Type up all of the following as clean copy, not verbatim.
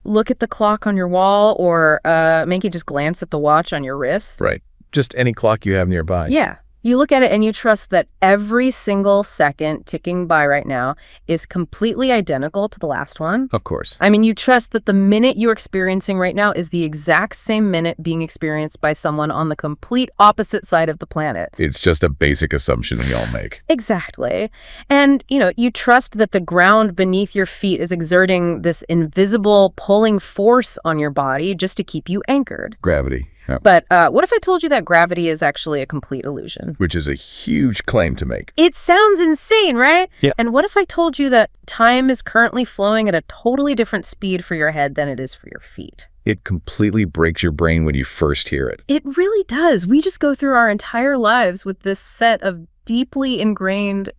look at the clock on your wall or make you just glance at the watch on your wrist. Right. Just any clock you have nearby. Yeah. You look at it and you trust that every single second ticking by right now is completely identical to the last one. Of course. I mean, you trust that the minute you're experiencing right now is the exact same minute being experienced by someone on the complete opposite side of the planet. It's just a basic assumption we all make. Exactly. And, you trust that the ground beneath your feet is exerting this invisible pulling force on your body just to keep you anchored. Gravity. Yep. But what if I told you that gravity is actually a complete illusion? Which is a huge claim to make. It sounds insane, right? Yeah. And what if I told you that time is currently flowing at a totally different speed for your head than it is for your feet? It completely breaks your brain when you first hear it. It really does. We just go through our entire lives with this set of deeply ingrained,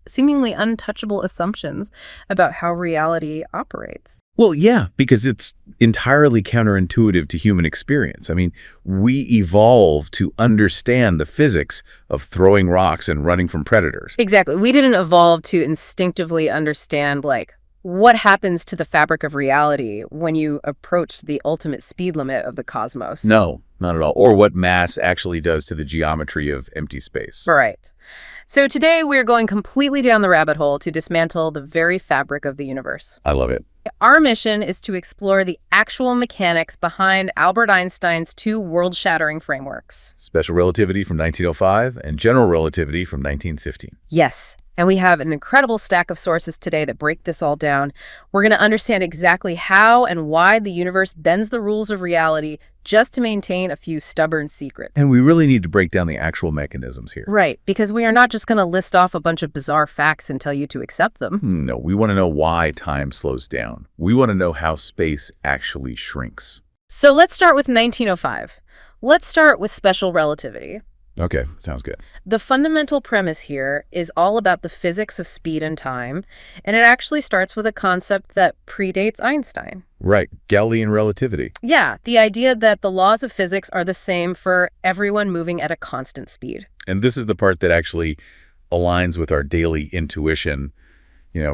seemingly untouchable assumptions about how reality operates. Well, yeah, because it's entirely counterintuitive to human experience. I mean, we evolved to understand the physics of throwing rocks and running from predators. Exactly. We didn't evolve to instinctively understand, what happens to the fabric of reality when you approach the ultimate speed limit of the cosmos. No, not at all. Or what mass actually does to the geometry of empty space. Right. So today we're going completely down the rabbit hole to dismantle the very fabric of the universe. I love it. Our mission is to explore the actual mechanics behind Albert Einstein's two world-shattering frameworks. Special relativity from 1905 and general relativity from 1915. Yes, and we have an incredible stack of sources today that break this all down. We're going to understand exactly how and why the universe bends the rules of reality just to maintain a few stubborn secrets. And we really need to break down the actual mechanisms here. Right, because we are not just going to list off a bunch of bizarre facts and tell you to accept them. No, we want to know why time slows down. We want to know how space actually shrinks. So let's start with 1905. Let's start with special relativity. Okay, sounds good. The fundamental premise here is all about the physics of speed and time, and it actually starts with a concept that predates Einstein. Right, Galilean relativity. Yeah, the idea that the laws of physics are the same for everyone moving at a constant speed. And this is the part that actually aligns with our daily intuition,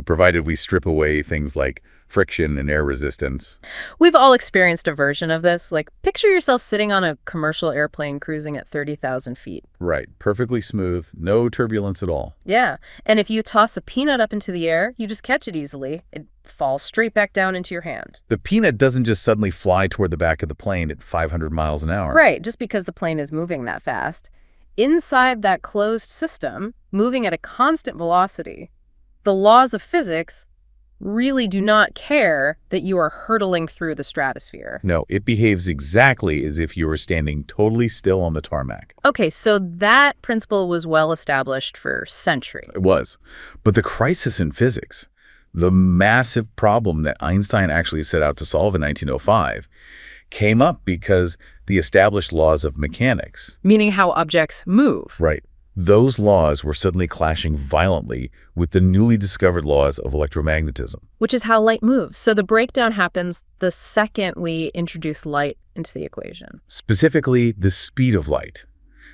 provided we strip away things like friction and air resistance. We've all experienced a version of this. Picture yourself sitting on a commercial airplane cruising at 30,000 feet. Right. Perfectly smooth. No turbulence at all. Yeah. And if you toss a peanut up into the air, you just catch it easily. It falls straight back down into your hand. The peanut doesn't just suddenly fly toward the back of the plane at 500 miles an hour. Right. Just because the plane is moving that fast. Inside that closed system, moving at a constant velocity, the laws of physics really do not care that you are hurtling through the stratosphere. No, it behaves exactly as if you were standing totally still on the tarmac. Okay, so that principle was well established for centuries. It was. But the crisis in physics, the massive problem that Einstein actually set out to solve in 1905, came up because the established laws of mechanics. Meaning how objects move. Right. Those laws were suddenly clashing violently with the newly discovered laws of electromagnetism. Which is how light moves. So the breakdown happens the second we introduce light into the equation. Specifically, the speed of light.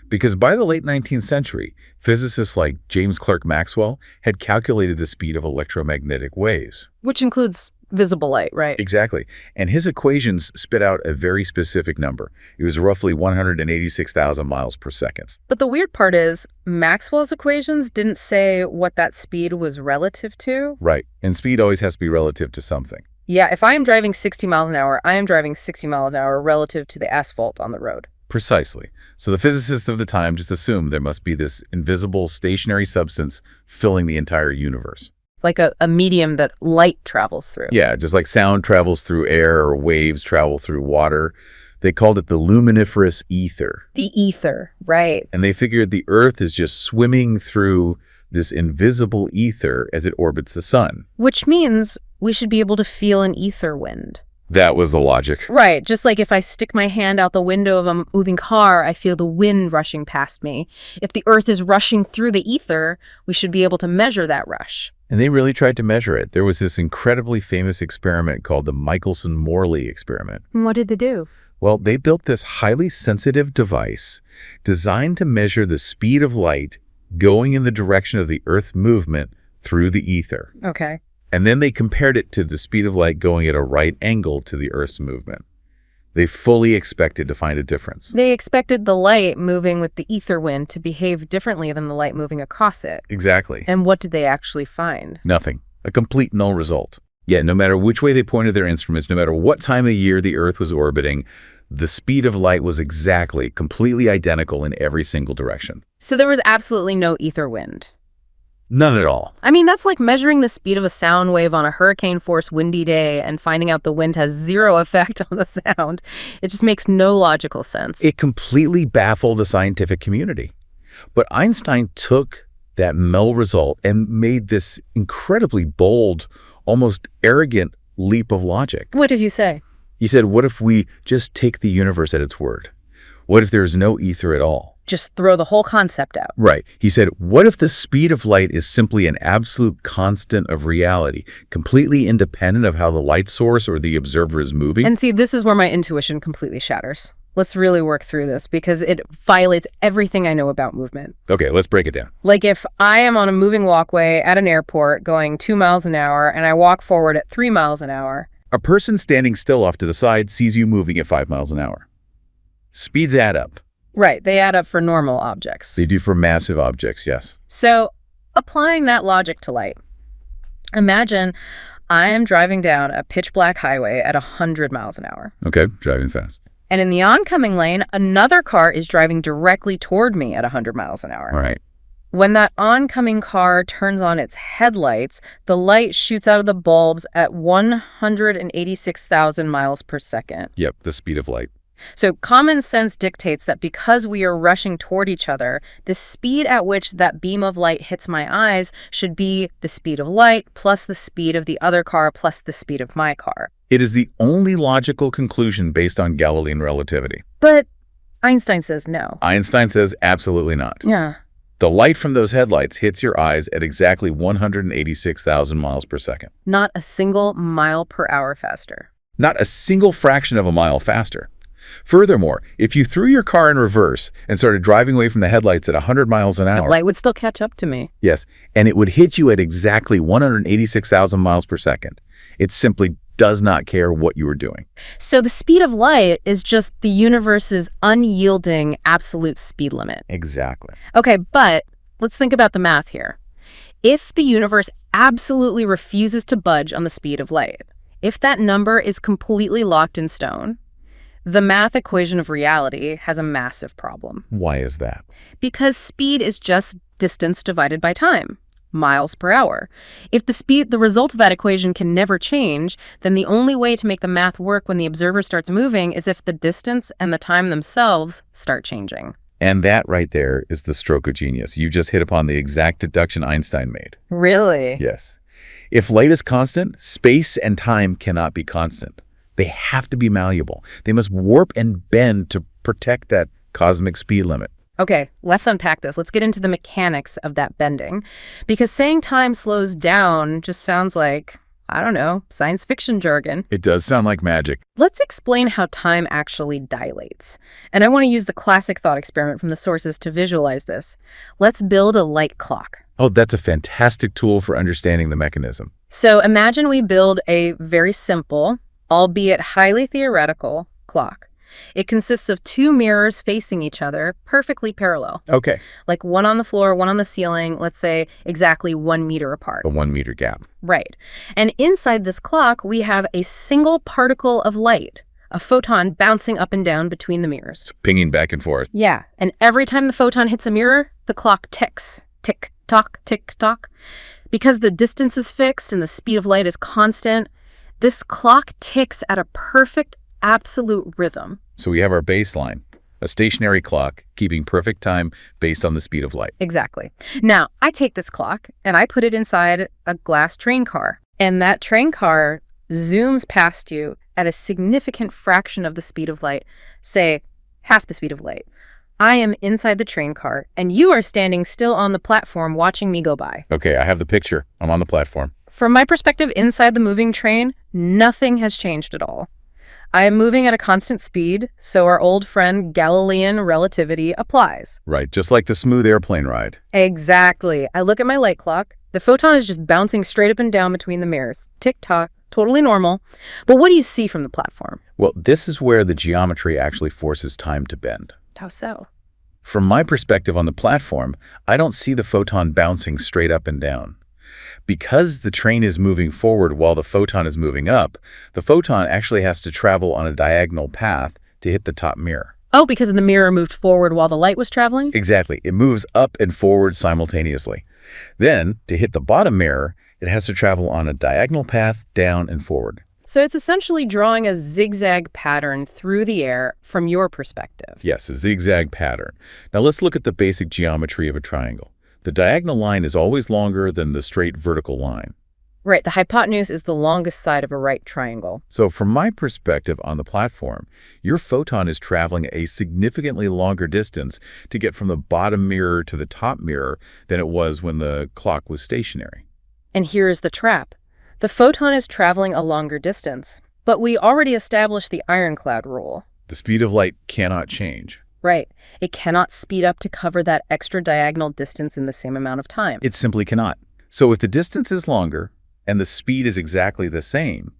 Because by the late 19th century, physicists like James Clerk Maxwell had calculated the speed of electromagnetic waves. Which includes visible light, right? Exactly. And his equations spit out a very specific number. It was roughly 186,000 miles per second. But the weird part is, Maxwell's equations didn't say what that speed was relative to. Right. And speed always has to be relative to something. Yeah, if I am driving 60 miles an hour, I am driving 60 miles an hour relative to the asphalt on the road. Precisely. So the physicists of the time just assumed there must be this invisible stationary substance filling the entire universe. Like a medium that light travels through. Yeah, just like sound travels through air or waves travel through water. They called it the luminiferous ether. The ether, right. And they figured the Earth is just swimming through this invisible ether as it orbits the sun. Which means we should be able to feel an ether wind. That was the logic. Right, just like if I stick my hand out the window of a moving car, I feel the wind rushing past me. If the Earth is rushing through the ether, we should be able to measure that rush. And they really tried to measure it. There was this incredibly famous experiment called the Michelson-Morley experiment. What did they do? Well, they built this highly sensitive device designed to measure the speed of light going in the direction of the Earth's movement through the ether. Okay. And then they compared it to the speed of light going at a right angle to the Earth's movement. They fully expected to find a difference. They expected the light moving with the ether wind to behave differently than the light moving across it. Exactly. And what did they actually find? Nothing. A complete null result. Yet, no matter which way they pointed their instruments, no matter what time of year the Earth was orbiting, the speed of light was exactly, completely identical in every single direction. So there was absolutely no ether wind. None at all. I mean, that's like measuring the speed of a sound wave on a hurricane-force windy day and finding out the wind has zero effect on the sound. It just makes no logical sense. It completely baffled the scientific community. But Einstein took that null result and made this incredibly bold, almost arrogant leap of logic. What did you say? He said, what if we just take the universe at its word? What if there's no ether at all? Just throw the whole concept out. Right. He said, what if the speed of light is simply an absolute constant of reality, completely independent of how the light source or the observer is moving? And see, this is where my intuition completely shatters. Let's really work through this because it violates everything I know about movement. Okay, let's break it down. Like if I am on a moving walkway at an airport going 2 miles an hour and I walk forward at 3 miles an hour. A person standing still off to the side sees you moving at 5 miles an hour. Speeds add up. Right, they add up for normal objects. They do for massive objects, yes. So applying that logic to light, imagine I am driving down a pitch black highway at 100 miles an hour. Okay, driving fast. And in the oncoming lane, another car is driving directly toward me at 100 miles an hour. All right. When that oncoming car turns on its headlights, the light shoots out of the bulbs at 186,000 miles per second. Yep, the speed of light. So common sense dictates that because we are rushing toward each other, the speed at which that beam of light hits my eyes should be the speed of light plus the speed of the other car plus the speed of my car. It is the only logical conclusion based on Galilean relativity. But Einstein says no. Einstein says absolutely not. Yeah. The light from those headlights hits your eyes at exactly 186,000 miles per second. Not a single mile per hour faster. Not a single fraction of a mile faster. Furthermore, if you threw your car in reverse and started driving away from the headlights at 100 miles an hour... The light would still catch up to me. Yes, and it would hit you at exactly 186,000 miles per second. It simply does not care what you were doing. So the speed of light is just the universe's unyielding absolute speed limit. Exactly. Okay, but let's think about the math here. If the universe absolutely refuses to budge on the speed of light, if that number is completely locked in stone, the math equation of reality has a massive problem. Why is that? Because speed is just distance divided by time, miles per hour. If the result of that equation can never change, then the only way to make the math work when the observer starts moving is if the distance and the time themselves start changing. And that right there is the stroke of genius. You just hit upon the exact deduction Einstein made. Really? Yes. If light is constant, space and time cannot be constant. They have to be malleable. They must warp and bend to protect that cosmic speed limit. Okay, let's unpack this. Let's get into the mechanics of that bending. Because saying time slows down just sounds like, I don't know, science fiction jargon. It does sound like magic. Let's explain how time actually dilates. And I want to use the classic thought experiment from the sources to visualize this. Let's build a light clock. Oh, that's a fantastic tool for understanding the mechanism. So imagine we build a very simple, albeit highly theoretical, clock. It consists of 2 mirrors facing each other, perfectly parallel. Okay. Like one on the floor, one on the ceiling, let's say exactly 1 meter apart. A 1 meter gap. Right. And inside this clock, we have a single particle of light, a photon bouncing up and down between the mirrors. Pinging back and forth. Yeah. And every time the photon hits a mirror, the clock ticks. Tick, tock, tick, tock. Because the distance is fixed and the speed of light is constant, this clock ticks at a perfect, absolute rhythm. So we have our baseline, a stationary clock keeping perfect time based on the speed of light. Exactly. Now, I take this clock and I put it inside a glass train car. And that train car zooms past you at a significant fraction of the speed of light, say half the speed of light. I am inside the train car, and you are standing still on the platform watching me go by. Okay, I have the picture. I'm on the platform. From my perspective, inside the moving train, nothing has changed at all. I am moving at a constant speed, so our old friend Galilean relativity applies. Right, just like the smooth airplane ride. Exactly. I look at my light clock. The photon is just bouncing straight up and down between the mirrors. Tick-tock, totally normal. But what do you see from the platform? Well, this is where the geometry actually forces time to bend. How so? From my perspective on the platform, I don't see the photon bouncing straight up and down. Because the train is moving forward while the photon is moving up, the photon actually has to travel on a diagonal path to hit the top mirror. Oh, because the mirror moved forward while the light was traveling? Exactly. It moves up and forward simultaneously. Then, to hit the bottom mirror, it has to travel on a diagonal path down and forward. So it's essentially drawing a zigzag pattern through the air from your perspective. Yes, a zigzag pattern. Now let's look at the basic geometry of a triangle. The diagonal line is always longer than the straight vertical line. Right, the hypotenuse is the longest side of a right triangle. So from my perspective on the platform, your photon is traveling a significantly longer distance to get from the bottom mirror to the top mirror than it was when the clock was stationary. And here is the trap. The photon is traveling a longer distance, but we already established the ironclad rule. The speed of light cannot change. Right. It cannot speed up to cover that extra diagonal distance in the same amount of time. It simply cannot. So if the distance is longer and the speed is exactly the same,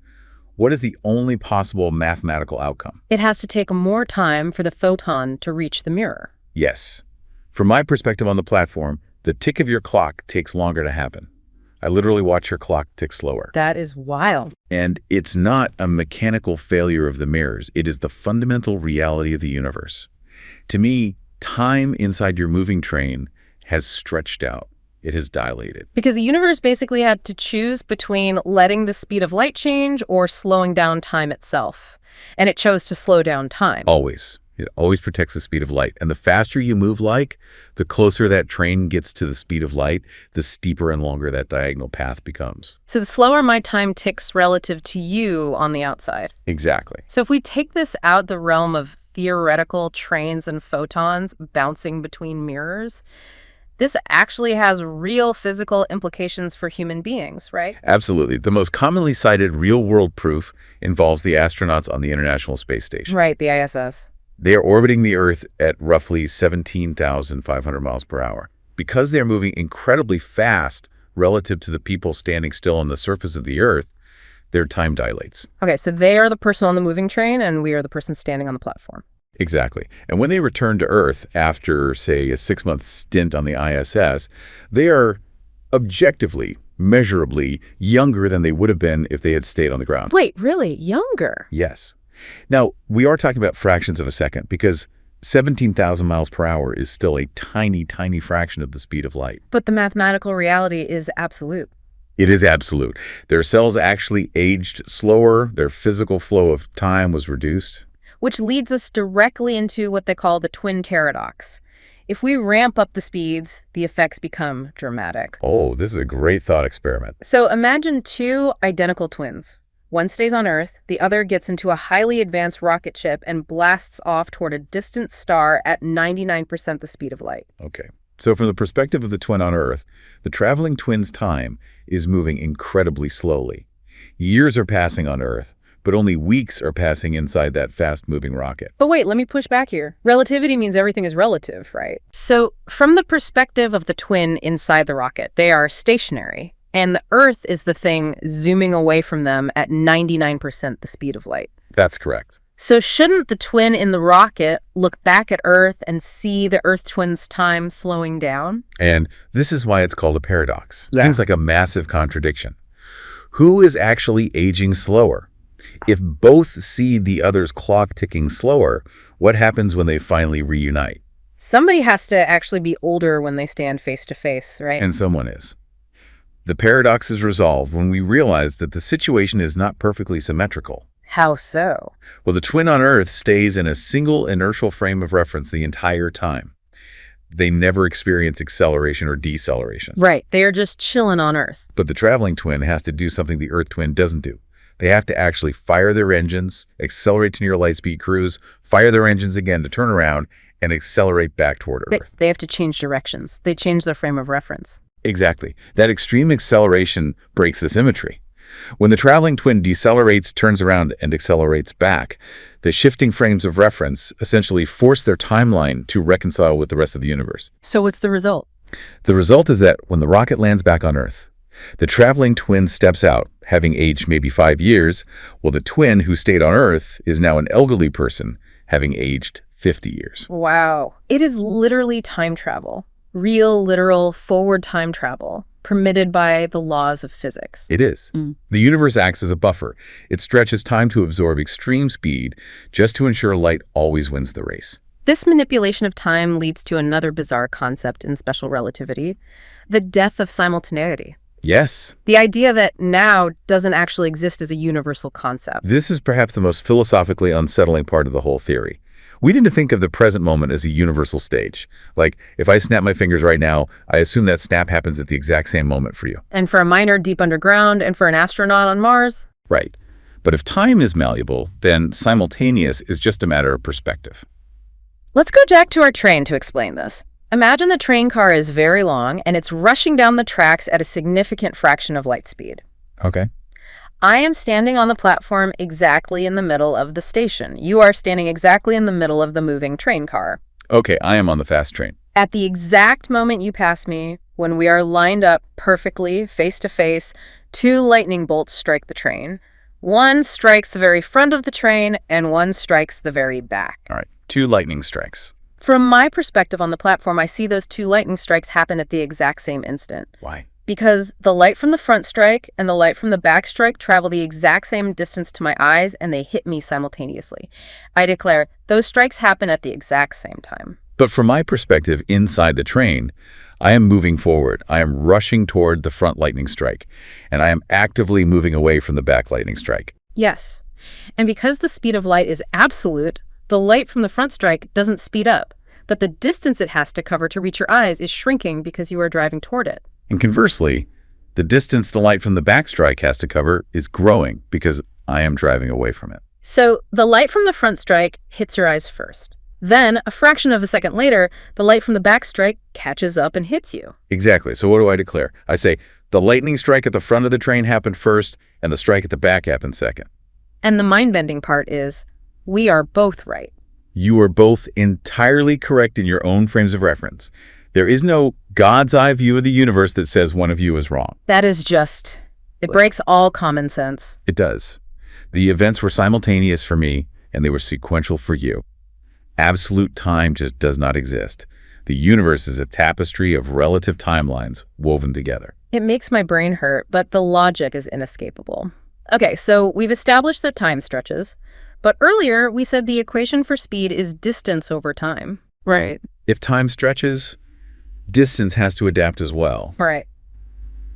what is the only possible mathematical outcome? It has to take more time for the photon to reach the mirror. Yes. From my perspective on the platform, the tick of your clock takes longer to happen. I literally watch your clock tick slower. That is wild. And it's not a mechanical failure of the mirrors. It is the fundamental reality of the universe. To me, time inside your moving train has stretched out. It has dilated. Because the universe basically had to choose between letting the speed of light change or slowing down time itself. And it chose to slow down time. Always. It always protects the speed of light. And the faster you move light, the closer that train gets to the speed of light, the steeper and longer that diagonal path becomes. So the slower my time ticks relative to you on the outside. Exactly. So if we take this out the realm of theoretical trains and photons bouncing between mirrors, this actually has real physical implications for human beings, right? Absolutely. The most commonly cited real-world proof involves the astronauts on the International Space Station. Right, the ISS. They are orbiting the Earth at roughly 17,500 miles per hour. Because they are moving incredibly fast relative to the people standing still on the surface of the Earth, their time dilates. Okay, so they are the person on the moving train, and we are the person standing on the platform. Exactly. And when they return to Earth after, say, a 6-month stint on the ISS, they are objectively, measurably younger than they would have been if they had stayed on the ground. Wait, really? Younger? Yes. Now, we are talking about fractions of a second because 17,000 miles per hour is still a tiny, tiny fraction of the speed of light. But the mathematical reality is absolute. It is absolute. Their cells actually aged slower. Their physical flow of time was reduced. Which leads us directly into what they call the twin paradox. If we ramp up the speeds, the effects become dramatic. Oh, this is a great thought experiment. So imagine two identical twins. One stays on Earth, the other gets into a highly advanced rocket ship and blasts off toward a distant star at 99% the speed of light. Okay. So from the perspective of the twin on Earth, the traveling twin's time is moving incredibly slowly. Years are passing on Earth, but only weeks are passing inside that fast-moving rocket. But wait, let me push back here. Relativity means everything is relative, right? So from the perspective of the twin inside the rocket, they are stationary. And the Earth is the thing zooming away from them at 99% the speed of light. That's correct. So shouldn't the twin in the rocket look back at Earth and see the Earth twin's time slowing down? And this is why it's called a paradox. Yeah. Seems like a massive contradiction. Who is actually aging slower? If both see the other's clock ticking slower, what happens when they finally reunite? Somebody has to actually be older when they stand face to face, right? And someone is. The paradox is resolved when we realize that the situation is not perfectly symmetrical. How so? Well, the twin on Earth stays in a single inertial frame of reference the entire time. They never experience acceleration or deceleration. Right, they are just chilling on Earth. But the traveling twin has to do something the Earth twin doesn't do. They have to actually fire their engines, accelerate to near light-speed cruise, fire their engines again to turn around, and accelerate back toward Earth. Right, they have to change directions. They change their frame of reference. Exactly. That extreme acceleration breaks the symmetry. When the traveling twin decelerates, turns around, and accelerates back, the shifting frames of reference essentially force their timeline to reconcile with the rest of the universe. So what's the result? The result is that when the rocket lands back on Earth, the traveling twin steps out, having aged maybe 5 years, while the twin who stayed on Earth is now an elderly person, having aged 50 years. Wow. It is literally time travel. Real, literal, forward time travel, permitted by the laws of physics. It is. The universe acts as a buffer. It stretches time to absorb extreme speed just to ensure light always wins the race. This manipulation of time leads to another bizarre concept in special relativity, the death of simultaneity. Yes. The idea that now doesn't actually exist as a universal concept. This is perhaps the most philosophically unsettling part of the whole theory. We tend to think of the present moment as a universal stage. Like, if I snap my fingers right now, I assume that snap happens at the exact same moment for you. And for a miner deep underground, and for an astronaut on Mars. Right. But if time is malleable, then simultaneous is just a matter of perspective. Let's go back to our train to explain this. Imagine the train car is very long and it's rushing down the tracks at a significant fraction of light speed. Okay. I am standing on the platform exactly in the middle of the station. You are standing exactly in the middle of the moving train car. Okay, I am on the fast train. At the exact moment you pass me, when we are lined up perfectly, face to face, two lightning bolts strike the train. One strikes the very front of the train and one strikes the very back. All right, 2 lightning strikes. From my perspective on the platform, I see those 2 lightning strikes happen at the exact same instant. Why? Because the light from the front strike and the light from the back strike travel the exact same distance to my eyes and they hit me simultaneously. I declare, those strikes happen at the exact same time. But from my perspective inside the train, I am moving forward. I am rushing toward the front lightning strike, and I am actively moving away from the back lightning strike. Yes. And because the speed of light is absolute, the light from the front strike doesn't speed up, but the distance it has to cover to reach your eyes is shrinking because you are driving toward it. And conversely, the distance the light from the back strike has to cover is growing because I am driving away from it. So the light from the front strike hits your eyes first. Then, a fraction of a second later, the light from the back strike catches up and hits you. Exactly. So what do I declare? I say the lightning strike at the front of the train happened first and the strike at the back happened second. And the mind-bending part is, we are both right. You are both entirely correct in your own frames of reference. There is no God's eye view of the universe that says one of you is wrong. That is just, it breaks all common sense. It does. The events were simultaneous for me, and they were sequential for you. Absolute time just does not exist. The universe is a tapestry of relative timelines woven together. It makes my brain hurt, but the logic is inescapable. Okay, so we've established that time stretches, but earlier we said the equation for speed is distance over time. Right. If time stretches, distance has to adapt as well. Right.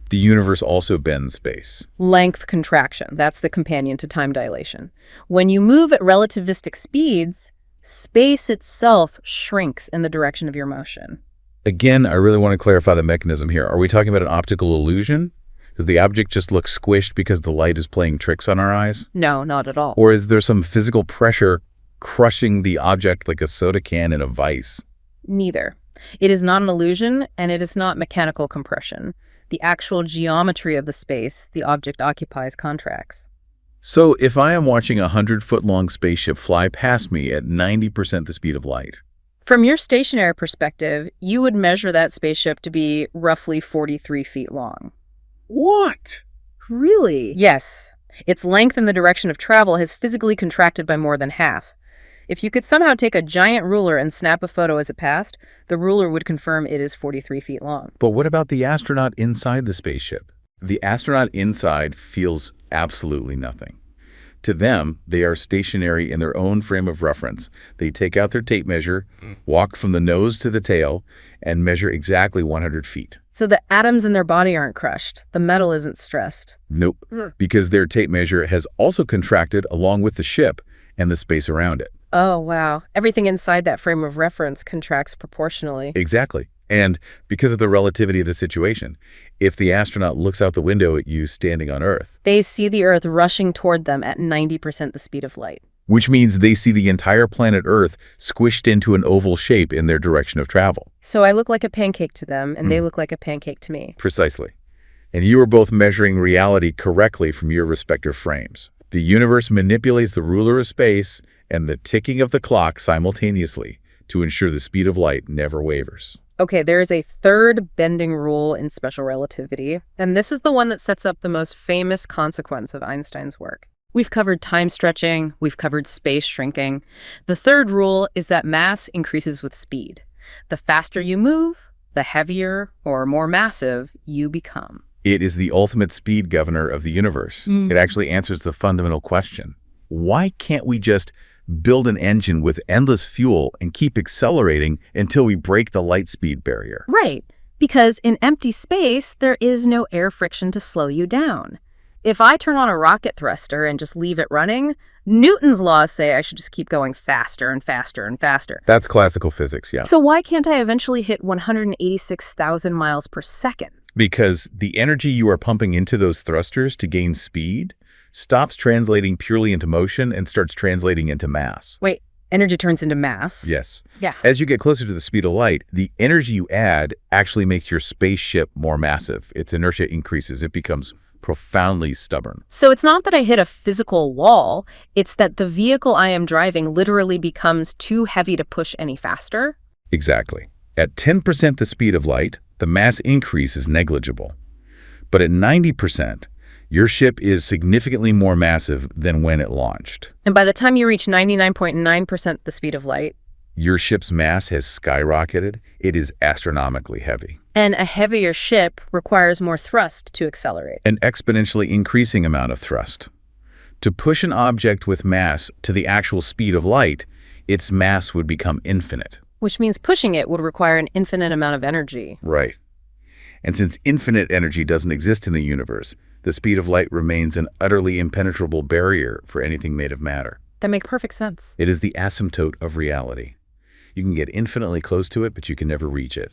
The universe also bends space. Length contraction, that's the companion to time dilation. When you move at relativistic speeds, space itself shrinks in the direction of your motion. Again, I really want to clarify the mechanism here. Are we talking about an optical illusion? Does the object just look squished because the light is playing tricks on our eyes? No, not at all. Or is there some physical pressure crushing the object like a soda can in a vise? Neither. It is not an illusion, and it is not mechanical compression. The actual geometry of the space the object occupies contracts. So if I am watching a 100-foot-long spaceship fly past me at 90% the speed of light, from your stationary perspective, you would measure that spaceship to be roughly 43 feet long. What? Really? Yes. Its length in the direction of travel has physically contracted by more than half. If you could somehow take a giant ruler and snap a photo as it passed, the ruler would confirm it is 43 feet long. But what about the astronaut inside the spaceship? The astronaut inside feels absolutely nothing. To them, they are stationary in their own frame of reference. They take out their tape measure, walk from the nose to the tail, and measure exactly 100 feet. So the atoms in their body aren't crushed. The metal isn't stressed. Nope, because their tape measure has also contracted along with the ship and the space around it. Oh, wow. Everything inside that frame of reference contracts proportionally. Exactly. And because of the relativity of the situation, if the astronaut looks out the window at you standing on Earth, they see the Earth rushing toward them at 90% the speed of light. Which means they see the entire planet Earth squished into an oval shape in their direction of travel. So I look like a pancake to them, and they look like a pancake to me. Precisely. And you are both measuring reality correctly from your respective frames. The universe manipulates the ruler of space and the ticking of the clock simultaneously to ensure the speed of light never wavers. Okay, there is a third bending rule in special relativity, and this is the one that sets up the most famous consequence of Einstein's work. We've covered time stretching, we've covered space shrinking. The third rule is that mass increases with speed. The faster you move, the heavier or more massive you become. It is the ultimate speed governor of the universe. It actually answers the fundamental question. Why can't we just build an engine with endless fuel and keep accelerating until we break the light speed barrier? Right, because in empty space, there is no air friction to slow you down. If I turn on a rocket thruster and just leave it running, Newton's laws say I should just keep going faster and faster and faster. That's classical physics, yeah. So why can't I eventually hit 186,000 miles per second? Because the energy you are pumping into those thrusters to gain speed stops translating purely into motion and starts translating into mass. Wait, energy turns into mass? Yes. Yeah. As you get closer to the speed of light, the energy you add actually makes your spaceship more massive. Its inertia increases. It becomes profoundly stubborn. So it's not that I hit a physical wall, it's that the vehicle I am driving literally becomes too heavy to push any faster? Exactly. At 10% the speed of light, the mass increase is negligible. But at 90%, your ship is significantly more massive than when it launched. And by the time you reach 99.9% the speed of light, Your ship's mass has skyrocketed. It is astronomically heavy. and a heavier ship requires more thrust to accelerate. An exponentially increasing amount of thrust. To push an object with mass to the actual speed of light, its mass would become infinite. Which means pushing it would require an infinite amount of energy. Right. And since infinite energy doesn't exist in the universe, the speed of light remains an utterly impenetrable barrier for anything made of matter. That makes perfect sense. It is the asymptote of reality. You can get infinitely close to it, but you can never reach it.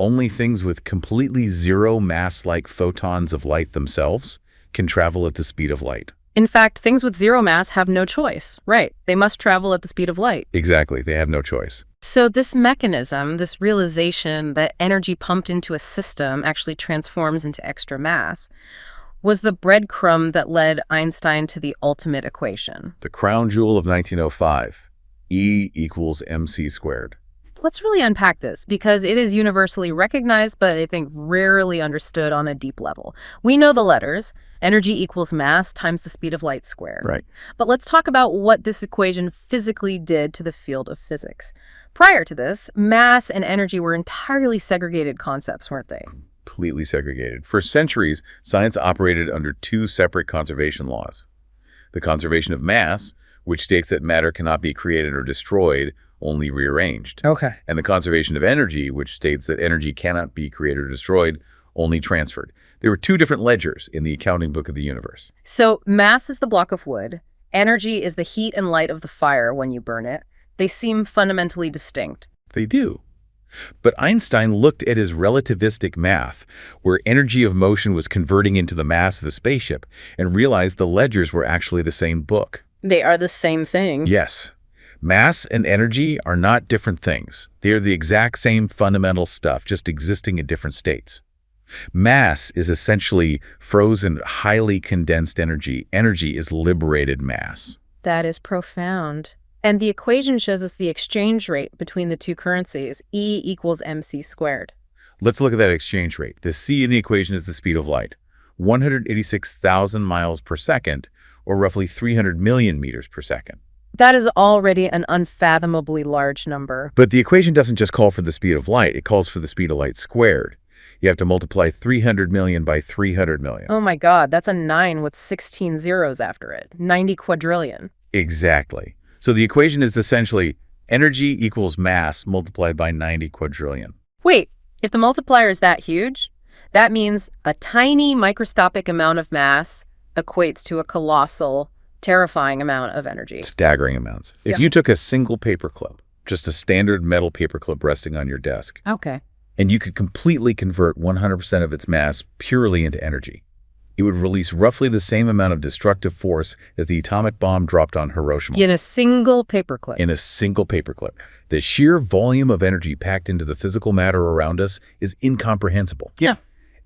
Only things with completely zero mass, like photons of light themselves, can travel at the speed of light. In fact, things with zero mass have no choice. Right. They must travel at the speed of light. Exactly. They have no choice. So this mechanism, this realization that energy pumped into a system actually transforms into extra mass, was the breadcrumb that led Einstein to the ultimate equation. The crown jewel of 1905, E equals mc squared. Let's really unpack this, because it is universally recognized, but I think rarely understood on a deep level. We know the letters, energy equals mass times the speed of light squared. Right. But let's talk about what this equation physically did to the field of physics. Prior to this, mass and energy were entirely segregated concepts, weren't they? Completely segregated. For centuries, science operated under two separate conservation laws. The conservation of mass, which states that matter cannot be created or destroyed, only rearranged. Okay. And the conservation of energy, which states that energy cannot be created or destroyed, only transferred. There were two different ledgers in the accounting book of the universe. So mass is the block of wood. Energy is the heat and light of the fire when you burn it. They seem fundamentally distinct. They do. But Einstein looked at his relativistic math, where energy of motion was converting into the mass of a spaceship, and realized the ledgers were actually the same book. They are the same thing. Yes. Mass and energy are not different things. They are the exact same fundamental stuff, just existing in different states. Mass is essentially frozen, highly condensed energy. Energy is liberated mass. That is profound. And the equation shows us the exchange rate between the two currencies, E equals mc squared. Let's look at that exchange rate. The c in the equation is the speed of light, 186,000 miles per second, or roughly 300 million meters per second. That is already an unfathomably large number. But the equation doesn't just call for the speed of light, it calls for the speed of light squared. You have to multiply 300 million by 300 million. Oh my God, that's a 9 with 16 zeros after it. 90 quadrillion. Exactly. So the equation is essentially energy equals mass multiplied by 90 quadrillion. Wait, if the multiplier is that huge, that means a tiny microscopic amount of mass equates to a colossal, terrifying amount of energy. Staggering amounts. If Yeah. you took a single paperclip, just a standard metal paperclip resting on your desk, Okay. and you could completely convert 100% of its mass purely into energy, it would release roughly the same amount of destructive force as the atomic bomb dropped on Hiroshima. In a single paperclip. In a single paperclip. The sheer volume of energy packed into the physical matter around us is incomprehensible. Yeah.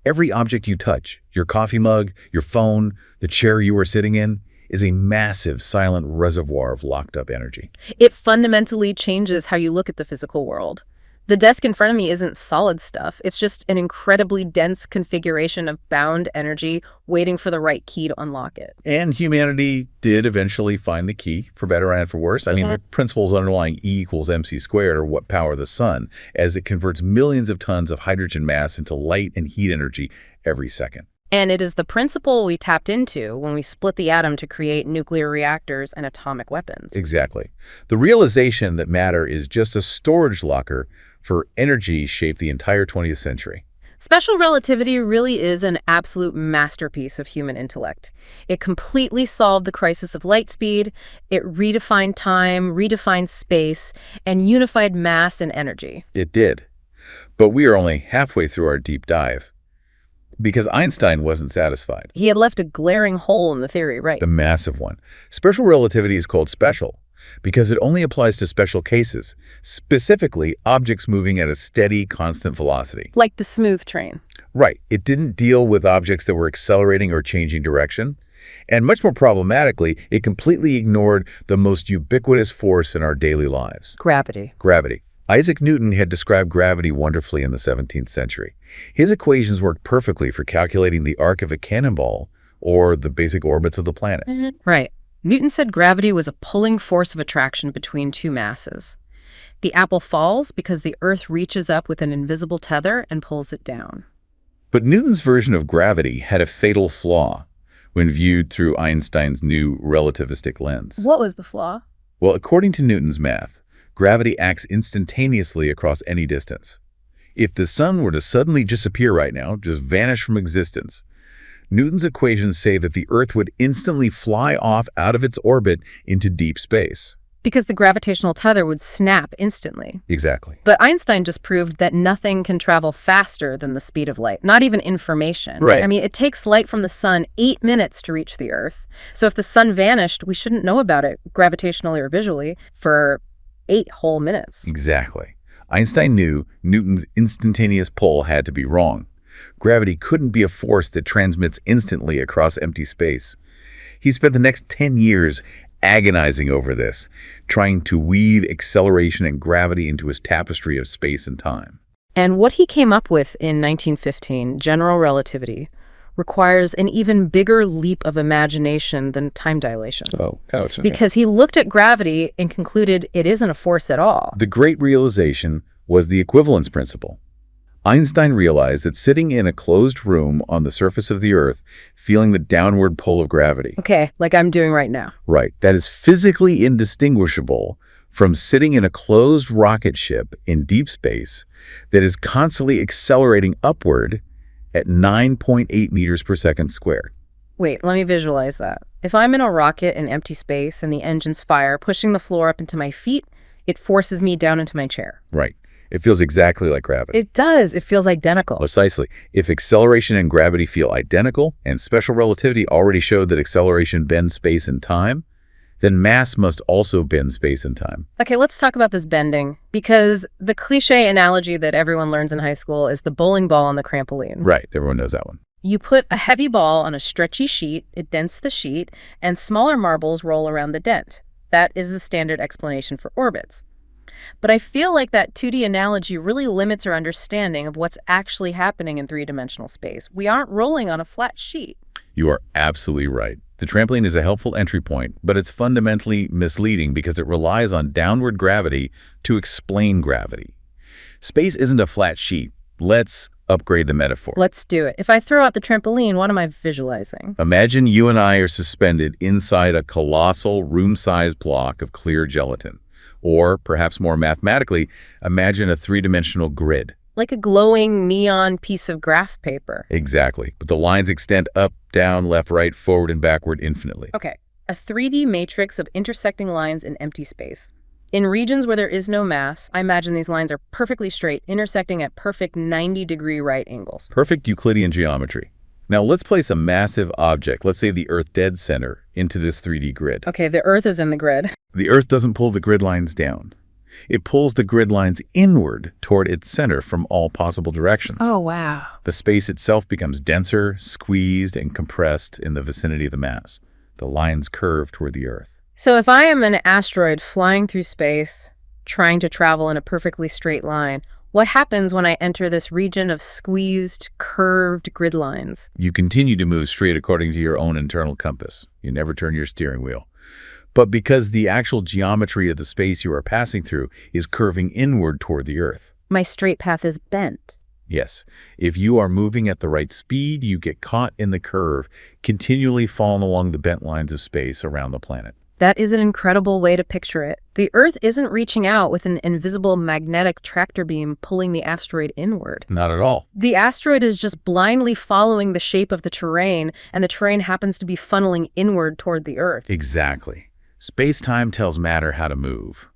Every object you touch, your coffee mug, your phone, the chair you are sitting in, is a massive silent reservoir of locked up energy. It fundamentally changes how you look at the physical world. The desk in front of me isn't solid stuff. It's just an incredibly dense configuration of bound energy waiting for the right key to unlock it. And humanity did eventually find the key, for better and for worse. I mean, the principles underlying E equals mc squared are what power the sun, as it converts millions of tons of hydrogen mass into light and heat energy every second. And it is the principle we tapped into when we split the atom to create nuclear reactors and atomic weapons. Exactly. The realization that matter is just a storage locker for energy shaped the entire 20th century. Special relativity really is an absolute masterpiece of human intellect. It completely solved the crisis of light speed, it redefined time, redefined space, and unified mass and energy. It did. But we are only halfway through our deep dive. Because Einstein wasn't satisfied. He had left a glaring hole in the theory, right? The massive one. Special relativity is called special because it only applies to special cases, specifically objects moving at a steady, constant velocity. Like the smooth train. Right. It didn't deal with objects that were accelerating or changing direction. And much more problematically, it completely ignored the most ubiquitous force in our daily lives. Gravity. Gravity. Isaac Newton had described gravity wonderfully in the 17th century. His equations worked perfectly for calculating the arc of a cannonball or the basic orbits of the planets. Right. Newton said gravity was a pulling force of attraction between two masses. The apple falls because the Earth reaches up with an invisible tether and pulls it down. But Newton's version of gravity had a fatal flaw when viewed through Einstein's new relativistic lens. What was the flaw? Well, according to Newton's math, gravity acts instantaneously across any distance. If the sun were to suddenly disappear right now, just vanish from existence, Newton's equations say that the Earth would instantly fly off out of its orbit into deep space. Because the gravitational tether would snap instantly. Exactly. But Einstein just proved that nothing can travel faster than the speed of light, not even information. Right. I mean, it takes light from the sun 8 minutes to reach the Earth. So if the sun vanished, we shouldn't know about it gravitationally or visually for 8 whole minutes. Exactly. Einstein knew Newton's instantaneous pull had to be wrong. Gravity couldn't be a force that transmits instantly across empty space. He spent the next 10 years agonizing over this, trying to weave acceleration and gravity into his tapestry of space and time. And what he came up with in 1915, general relativity, requires an even bigger leap of imagination than time dilation. Oh, ouch. Because he looked at gravity and concluded it isn't a force at all. The great realization was the equivalence principle. Einstein realized that sitting in a closed room on the surface of the Earth, feeling the downward pull of gravity. Okay, like I'm doing right now. Right. That is physically indistinguishable from sitting in a closed rocket ship in deep space that is constantly accelerating upward at 9.8 meters per second squared. Wait, let me visualize that. If I'm in a rocket in empty space and the engines fire, pushing the floor up into my feet, it forces me down into my chair. Right. It feels exactly like gravity. It does. It feels identical. Precisely. If acceleration and gravity feel identical, and special relativity already showed that acceleration bends space and time, then mass must also bend space and time. Okay, let's talk about this bending, because the cliche analogy that everyone learns in high school is the bowling ball on the trampoline. Right. Everyone knows that one. You put a heavy ball on a stretchy sheet, it dents the sheet, and smaller marbles roll around the dent. That is the standard explanation for orbits. But I feel like that 2D analogy really limits our understanding of what's actually happening in three-dimensional space. We aren't rolling on a flat sheet. You are absolutely right. The trampoline is a helpful entry point, but it's fundamentally misleading because it relies on downward gravity to explain gravity. Space isn't a flat sheet. Let's upgrade the metaphor. Let's do it. If I throw out the trampoline, what am I visualizing? Imagine you and I are suspended inside a colossal room-sized block of clear gelatin. Or, perhaps more mathematically, imagine a three-dimensional grid. Like a glowing neon piece of graph paper. Exactly. But the lines extend up, down, left, right, forward, and backward infinitely. Okay. A 3D matrix of intersecting lines in empty space. In regions where there is no mass, I imagine these lines are perfectly straight, intersecting at perfect 90-degree right angles. Perfect Euclidean geometry. Now let's place a massive object, let's say the Earth dead center, into this 3D grid. Okay, the Earth is in the grid. The Earth doesn't pull the grid lines down. It pulls the grid lines inward toward its center from all possible directions. Oh, wow. The space itself becomes denser, squeezed, and compressed in the vicinity of the mass. The lines curve toward the Earth. So if I am an asteroid flying through space, trying to travel in a perfectly straight line, What happens when I enter this region of squeezed, curved grid lines? You continue to move straight according to your own internal compass. You never turn your steering wheel. But because the actual geometry of the space you are passing through is curving inward toward the Earth. My straight path is bent. Yes, if you are moving at the right speed, you get caught in the curve, continually falling along the bent lines of space around the planet. That is an incredible way to picture it. The Earth isn't reaching out with an invisible magnetic tractor beam pulling the asteroid inward. Not at all. The asteroid is just blindly following the shape of the terrain, and the terrain happens to be funneling inward toward the Earth. Exactly. Space-time tells matter how to move.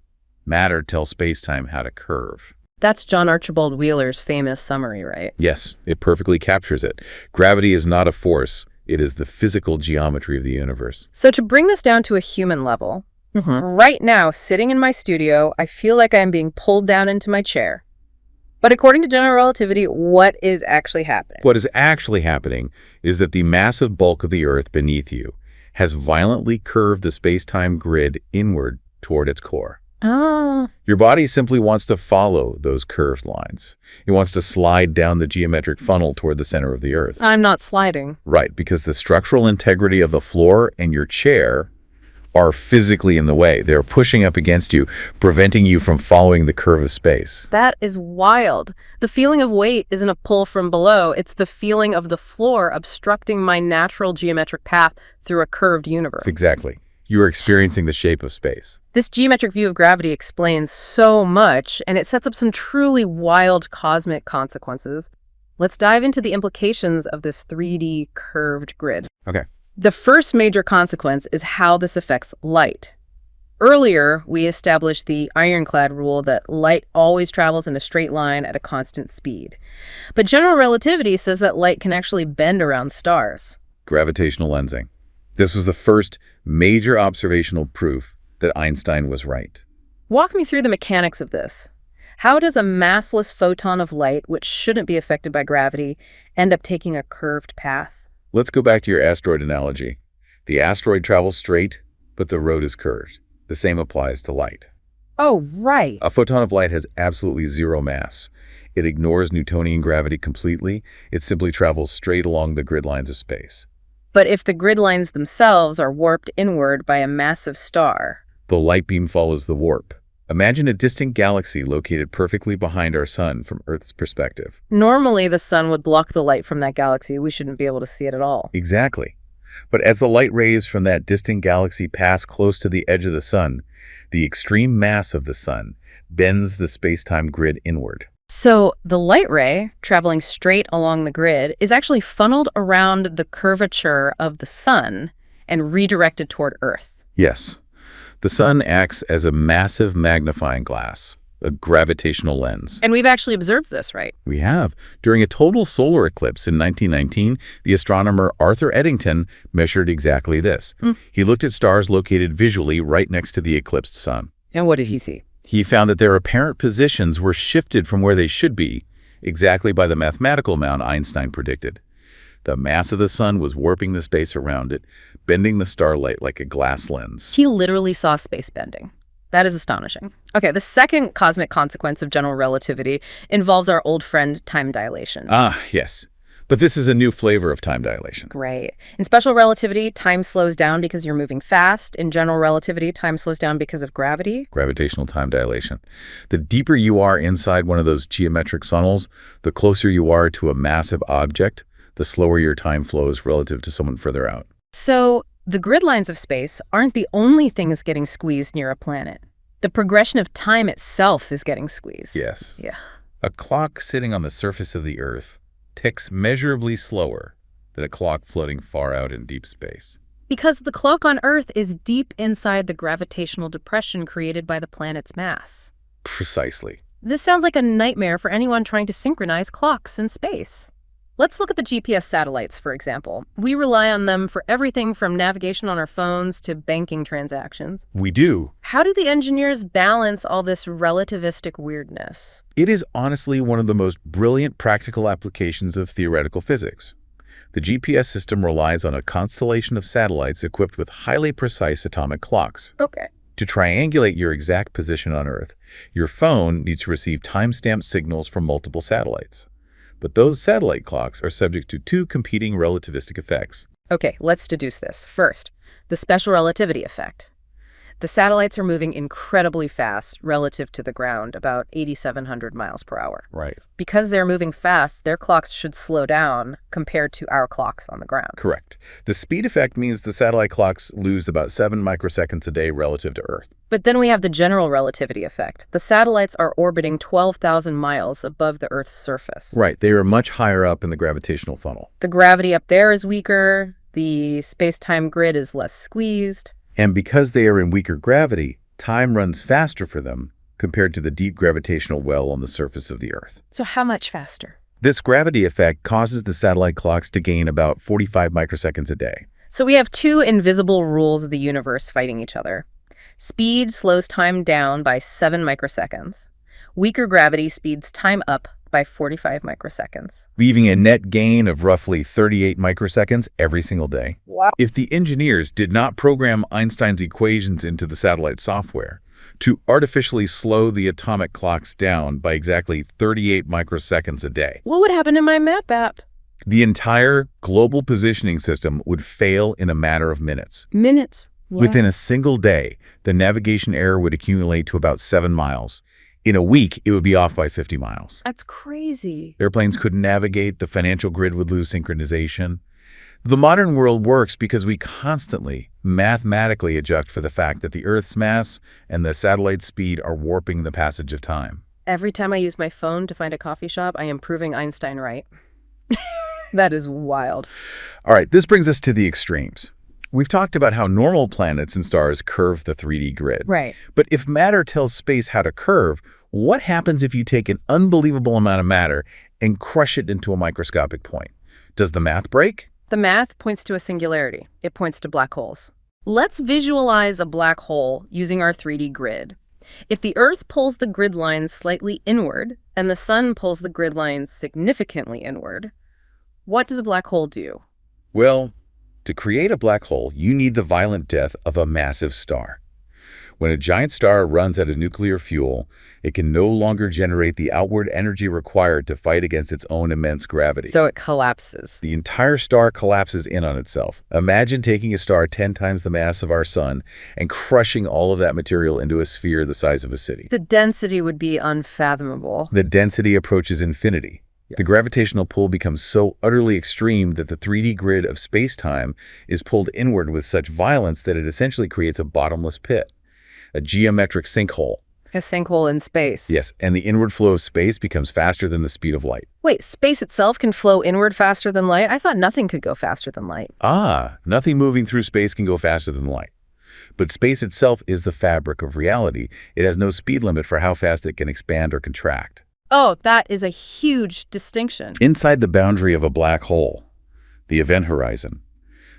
Matter tells space-time how to curve. That's John Archibald Wheeler's famous summary, right? Yes, it perfectly captures it. Gravity is not a force. It is the physical geometry of the universe. So to bring this down to a human level, right now, sitting in my studio, I feel like I am being pulled down into my chair. But according to general relativity, what is actually happening? What is actually happening is that the massive bulk of the Earth beneath you has violently curved the space-time grid inward toward its core. Oh. Your body simply wants to follow those curved lines. It wants to slide down the geometric funnel toward the center of the Earth. I'm not sliding. Right, because the structural integrity of the floor and your chair are physically in the way. They're pushing up against you, preventing you from following the curve of space. That is wild. The feeling of weight isn't a pull from below. It's the feeling of the floor obstructing my natural geometric path through a curved universe. Exactly. You are experiencing the shape of space. This geometric view of gravity explains so much, and it sets up some truly wild cosmic consequences. Let's dive into the implications of this 3D curved grid. Okay. The first major consequence is how this affects light. Earlier, we established the ironclad rule that light always travels in a straight line at a constant speed. But general relativity says that light can actually bend around stars. Gravitational lensing. This was the first major observational proof that Einstein was right. Walk me through the mechanics of this. How does a massless photon of light, which shouldn't be affected by gravity, end up taking a curved path? Let's go back to your asteroid analogy. The asteroid travels straight, but the road is curved. The same applies to light. Oh, right. A photon of light has absolutely zero mass. It ignores Newtonian gravity completely. It simply travels straight along the grid lines of space. But if the grid lines themselves are warped inward by a massive star, the light beam follows the warp. Imagine a distant galaxy located perfectly behind our sun from Earth's perspective. Normally the sun would block the light from that galaxy. We shouldn't be able to see it at all. Exactly. But as the light rays from that distant galaxy pass close to the edge of the sun, the extreme mass of the sun bends the space-time grid inward. So the light ray, traveling straight along the grid, is actually funneled around the curvature of the sun and redirected toward Earth. Yes. The sun acts as a massive magnifying glass, a gravitational lens. And we've actually observed this, right? We have. During a total solar eclipse in 1919, the astronomer Arthur Eddington measured exactly this. He looked at stars located visually right next to the eclipsed sun. And what did he see? He found that their apparent positions were shifted from where they should be, exactly by the mathematical amount Einstein predicted. The mass of the sun was warping the space around it, bending the starlight like a glass lens. He literally saw space bending. That is astonishing. Okay, the second cosmic consequence of general relativity involves our old friend time dilation. Ah, yes. But this is a new flavor of time dilation. Great. In special relativity, time slows down because you're moving fast. In general relativity, time slows down because of gravity. Gravitational time dilation. The deeper you are inside one of those geometric funnels, the closer you are to a massive object, the slower your time flows relative to someone further out. So the grid lines of space aren't the only things getting squeezed near a planet. The progression of time itself is getting squeezed. Yes. Yeah. A clock sitting on the surface of the Earth ticks measurably slower than a clock floating far out in deep space. Because the clock on Earth is deep inside the gravitational depression created by the planet's mass. Precisely. This sounds like a nightmare for anyone trying to synchronize clocks in space. Let's look at the GPS satellites, for example. We rely on them for everything from navigation on our phones to banking transactions. We do. How do the engineers balance all this relativistic weirdness? It is honestly one of the most brilliant practical applications of theoretical physics. The GPS system relies on a constellation of satellites equipped with highly precise atomic clocks. Okay. To triangulate your exact position on Earth, your phone needs to receive time-stamped signals from multiple satellites. But those satellite clocks are subject to two competing relativistic effects. Okay, let's deduce this. First, the special relativity effect. The satellites are moving incredibly fast relative to the ground, about 8,700 miles per hour. Right. Because they're moving fast, their clocks should slow down compared to our clocks on the ground. Correct. The speed effect means the satellite clocks lose about 7 microseconds a day relative to Earth. But then we have the general relativity effect. The satellites are orbiting 12,000 miles above the Earth's surface. Right. They are much higher up in the gravitational funnel. The gravity up there is weaker. The space-time grid is less squeezed. And because they are in weaker gravity, time runs faster for them compared to the deep gravitational well on the surface of the Earth. So how much faster? This gravity effect causes the satellite clocks to gain about 45 microseconds a day. So we have two invisible rules of the universe fighting each other. Speed slows time down by 7 microseconds. Weaker gravity speeds time up by 45 microseconds. Leaving a net gain of roughly 38 microseconds every single day. Wow. If the engineers did not program Einstein's equations into the satellite software to artificially slow the atomic clocks down by exactly 38 microseconds a day, What would happen in my map app? the entire global positioning system would fail in a matter of minutes. Minutes. Yeah. Within a single day, the navigation error would accumulate to about 7 miles. In a week, it would be off by 50 miles. That's crazy. Airplanes couldn't navigate, the financial grid would lose synchronization. The modern world works because we constantly, mathematically adjust for the fact that the Earth's mass and the satellite speed are warping the passage of time. Every time I use my phone to find a coffee shop, I am proving Einstein right. That is wild. All right, this brings us to the extremes. We've talked about how normal planets and stars curve the 3D grid. Right. But if matter tells space how to curve, what happens if you take an unbelievable amount of matter and crush it into a microscopic point? Does the math break? The math points to a singularity. It points to black holes. Let's visualize a black hole using our 3D grid. If the Earth pulls the grid lines slightly inward and the Sun pulls the grid lines significantly inward, what does a black hole do? Well, to create a black hole, you need the violent death of a massive star. When a giant star runs out of nuclear fuel, it can no longer generate the outward energy required to fight against its own immense gravity. So it collapses. The entire star collapses in on itself. Imagine taking a star 10 times the mass of our sun and crushing all of that material into a sphere the size of a city. The density would be unfathomable. The density approaches infinity. The gravitational pull becomes so utterly extreme that the 3D grid of space-time is pulled inward with such violence that it essentially creates a bottomless pit, a geometric sinkhole. A sinkhole in space. Yes, and the inward flow of space becomes faster than the speed of light. Wait, space itself can flow inward faster than light? I thought nothing could go faster than light. Nothing moving through space can go faster than light. But space itself is the fabric of reality. It has no speed limit for how fast it can expand or contract. Oh, that is a huge distinction. Inside the boundary of a black hole, the event horizon,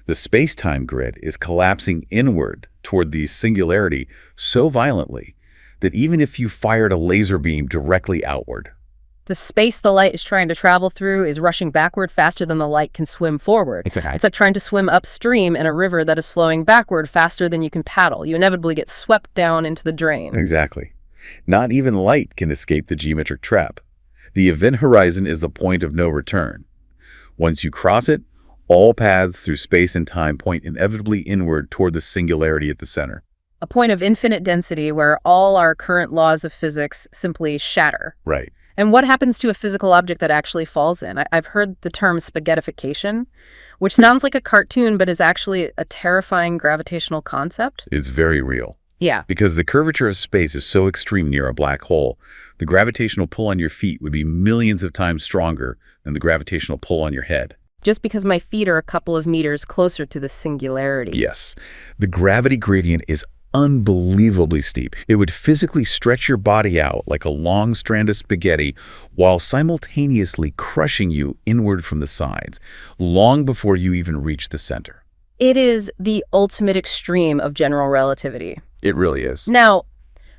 the space-time grid is collapsing inward toward the singularity so violently that even if you fired a laser beam directly outward, the space the light is trying to travel through is rushing backward faster than the light can swim forward. It's like trying to swim upstream in a river that is flowing backward faster than you can paddle. You inevitably get swept down into the drain. Exactly. Not even light can escape the geometric trap. The event horizon is the point of no return. Once you cross it, all paths through space and time point inevitably inward toward the singularity at the center. A point of infinite density where all our current laws of physics simply shatter. Right. And what happens to a physical object that actually falls in? I've heard the term spaghettification, which sounds like a cartoon, but is actually a terrifying gravitational concept. It's very real. Yeah. Because the curvature of space is so extreme near a black hole, the gravitational pull on your feet would be millions of times stronger than the gravitational pull on your head. Just because my feet are a couple of meters closer to the singularity. Yes. The gravity gradient is unbelievably steep. It would physically stretch your body out like a long strand of spaghetti while simultaneously crushing you inward from the sides, long before you even reach the center. It is the ultimate extreme of general relativity. It really is. Now,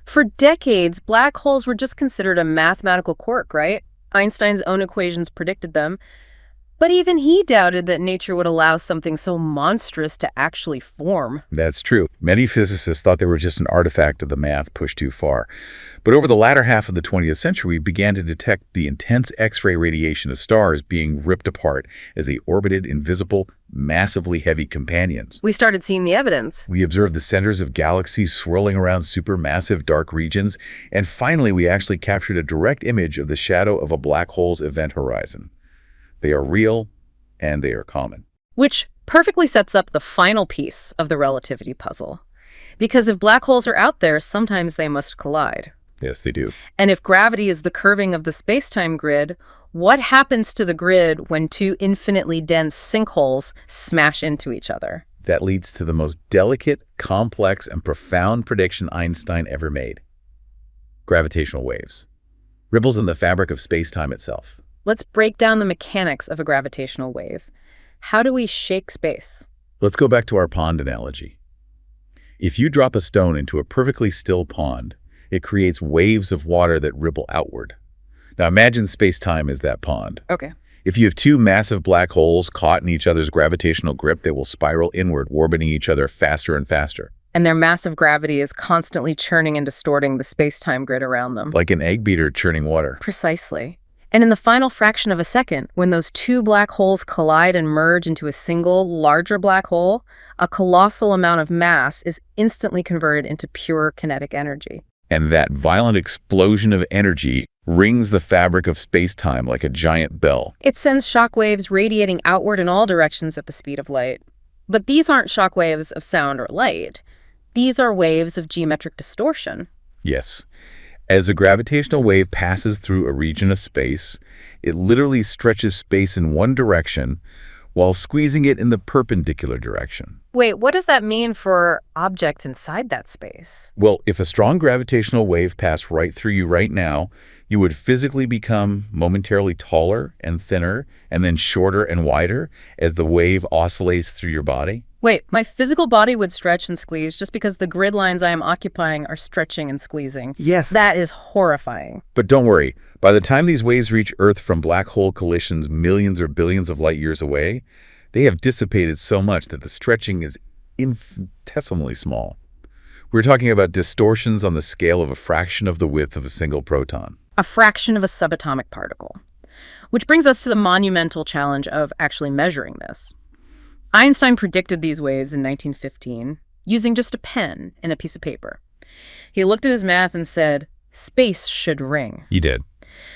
for decades, black holes were just considered a mathematical quirk, right? Einstein's own equations predicted them. But even he doubted that nature would allow something so monstrous to actually form. That's true. Many physicists thought they were just an artifact of the math pushed too far. But over the latter half of the 20th century, we began to detect the intense X-ray radiation of stars being ripped apart as they orbited invisible, massively heavy companions. We started seeing the evidence. We observed the centers of galaxies swirling around supermassive dark regions, and finally we actually captured a direct image of the shadow of a black hole's event horizon. They are real, and they are common. Which perfectly sets up the final piece of the relativity puzzle. Because if black holes are out there, sometimes they must collide. Yes, they do. And if gravity is the curving of the space-time grid, what happens to the grid when two infinitely dense sinkholes smash into each other? That leads to the most delicate, complex, and profound prediction Einstein ever made. Gravitational waves. Ripples in the fabric of space-time itself. Let's break down the mechanics of a gravitational wave. How do we shake space? Let's go back to our pond analogy. If you drop a stone into a perfectly still pond, it creates waves of water that ripple outward. Now imagine space-time as that pond. Okay. If you have two massive black holes caught in each other's gravitational grip, they will spiral inward, orbiting each other faster and faster. And their massive gravity is constantly churning and distorting the space-time grid around them. Like an egg beater churning water. Precisely. And in the final fraction of a second, when those two black holes collide and merge into a single, larger black hole, a colossal amount of mass is instantly converted into pure kinetic energy. And that violent explosion of energy rings the fabric of space-time like a giant bell. It sends shockwaves radiating outward in all directions at the speed of light. But these aren't shockwaves of sound or light. These are waves of geometric distortion. Yes. As a gravitational wave passes through a region of space, it literally stretches space in one direction while squeezing it in the perpendicular direction. Wait, what does that mean for objects inside that space? Well, if a strong gravitational wave passed right through you right now, you would physically become momentarily taller and thinner, and then shorter and wider as the wave oscillates through your body. Wait, my physical body would stretch and squeeze just because the grid lines I am occupying are stretching and squeezing. Yes. That is horrifying. But don't worry, by the time these waves reach Earth from black hole collisions millions or billions of light years away, they have dissipated so much that the stretching is infinitesimally small. We're talking about distortions on the scale of a fraction of the width of a single proton. A fraction of a subatomic particle. Which brings us to the monumental challenge of actually measuring this. Einstein predicted these waves in 1915 using just a pen and a piece of paper. He looked at his math and said, space should ring. He did.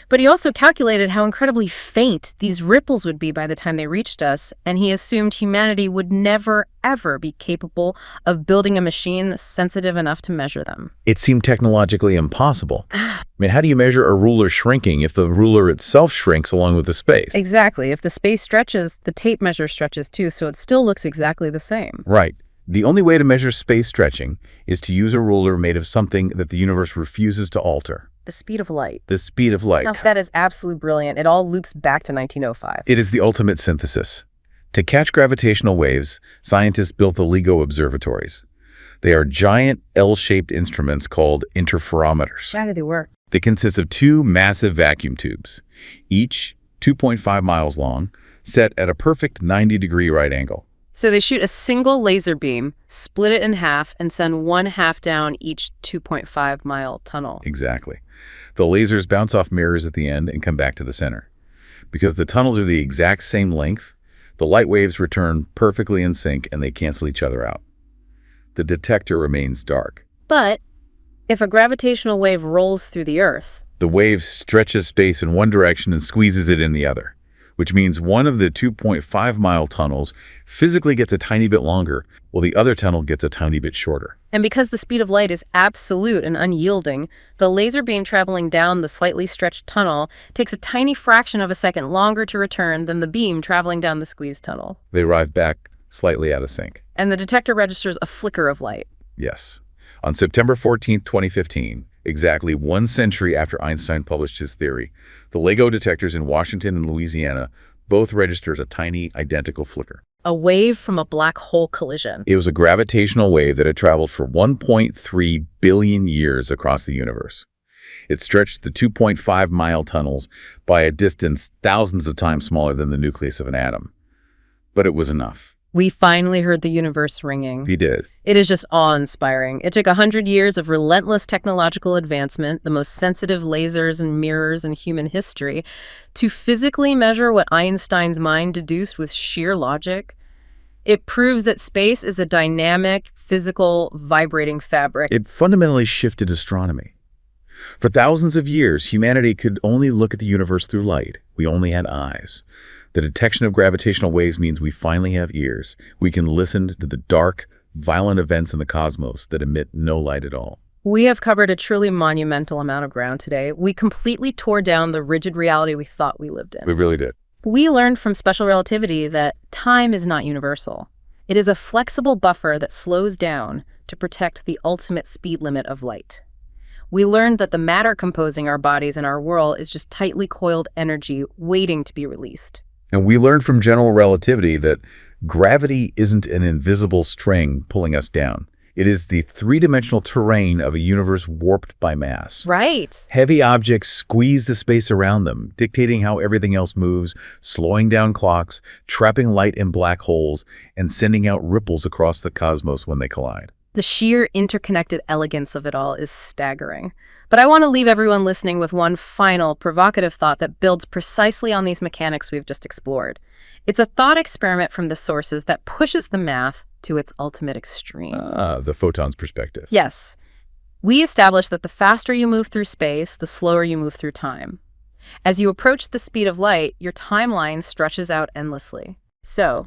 But he also calculated how incredibly faint these ripples would be by the time they reached us, and he assumed humanity would never, ever be capable of building a machine sensitive enough to measure them. It seemed technologically impossible. I mean, how do you measure a ruler shrinking if the ruler itself shrinks along with the space? Exactly. If the space stretches, the tape measure stretches too, so it still looks exactly the same. Right. The only way to measure space stretching is to use a ruler made of something that the universe refuses to alter. The speed of light. The speed of light. Now, that is absolutely brilliant. It all loops back to 1905. It is the ultimate synthesis. To catch gravitational waves, scientists built the LIGO observatories. They are giant L-shaped instruments called interferometers. How do they work? They consist of two massive vacuum tubes, each 2.5 miles long, set at a perfect 90-degree right angle. So they shoot a single laser beam, split it in half, and send one half down each 2.5-mile tunnel. Exactly. The lasers bounce off mirrors at the end and come back to the center. Because the tunnels are the exact same length, the light waves return perfectly in sync and they cancel each other out. The detector remains dark. But if a gravitational wave rolls through the Earth, the wave stretches space in one direction and squeezes it in the other, which means one of the 2.5-mile tunnels physically gets a tiny bit longer, while the other tunnel gets a tiny bit shorter. And because the speed of light is absolute and unyielding, the laser beam traveling down the slightly stretched tunnel takes a tiny fraction of a second longer to return than the beam traveling down the squeezed tunnel. They arrive back slightly out of sync. And the detector registers a flicker of light. Yes. On September 14, 2015, exactly 1 century after Einstein published his theory, the LIGO detectors in Washington and Louisiana both registered a tiny, identical flicker. A wave from a black hole collision. It was a gravitational wave that had traveled for 1.3 billion years across the universe. It stretched the 2.5-mile tunnels by a distance thousands of times smaller than the nucleus of an atom. But it was enough. We finally heard the universe ringing. He did. It is just awe-inspiring. It took 100 years of relentless technological advancement, the most sensitive lasers and mirrors in human history, to physically measure what Einstein's mind deduced with sheer logic. It proves that space is a dynamic, physical, vibrating fabric. It fundamentally shifted astronomy. For thousands of years, humanity could only look at the universe through light. We only had eyes. The detection of gravitational waves means we finally have ears. We can listen to the dark, violent events in the cosmos that emit no light at all. We have covered a truly monumental amount of ground today. We completely tore down the rigid reality we thought we lived in. We really did. We learned from special relativity that time is not universal. It is a flexible buffer that slows down to protect the ultimate speed limit of light. We learned that the matter composing our bodies and our world is just tightly coiled energy waiting to be released. And we learned from general relativity that gravity isn't an invisible string pulling us down. It is the three-dimensional terrain of a universe warped by mass. Right. Heavy objects squeeze the space around them, dictating how everything else moves, slowing down clocks, trapping light in black holes, and sending out ripples across the cosmos when they collide. The sheer interconnected elegance of it all is staggering. But I want to leave everyone listening with one final provocative thought that builds precisely on these mechanics we've just explored. It's a thought experiment from the sources that pushes the math to its ultimate extreme. The photon's perspective. Yes. We established that the faster you move through space, the slower you move through time. As you approach the speed of light, your timeline stretches out endlessly. So,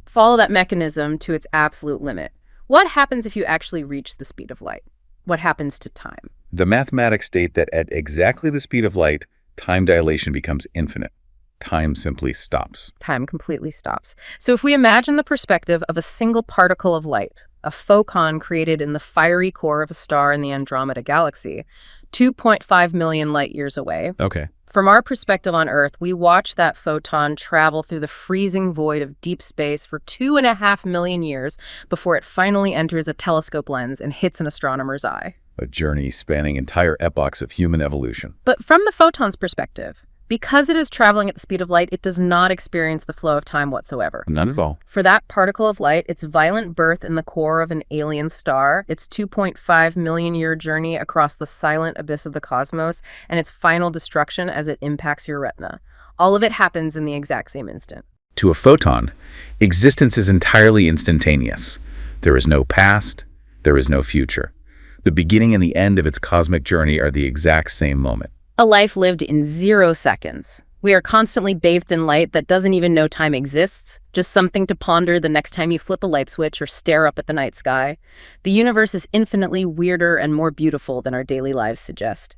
follow that mechanism to its absolute limit. What happens if you actually reach the speed of light? What happens to time? The mathematics state that at exactly the speed of light, time dilation becomes infinite. Time simply stops. Time completely stops. So if we imagine the perspective of a single particle of light, a photon created in the fiery core of a star in the Andromeda galaxy, 2.5 million light years away. Okay. From our perspective on Earth, we watch that photon travel through the freezing void of deep space for 2.5 million years before it finally enters a telescope lens and hits an astronomer's eye. A journey spanning entire epochs of human evolution. But from the photon's perspective, because it is traveling at the speed of light, it does not experience the flow of time whatsoever. None at all. For that particle of light, its violent birth in the core of an alien star, its 2.5 million year journey across the silent abyss of the cosmos, and its final destruction as it impacts your retina. All of it happens in the exact same instant. To a photon, existence is entirely instantaneous. There is no past, there is no future. The beginning and the end of its cosmic journey are the exact same moment. A life lived in 0 seconds. We are constantly bathed in light that doesn't even know time exists, just something to ponder the next time you flip a light switch or stare up at the night sky. The universe is infinitely weirder and more beautiful than our daily lives suggest.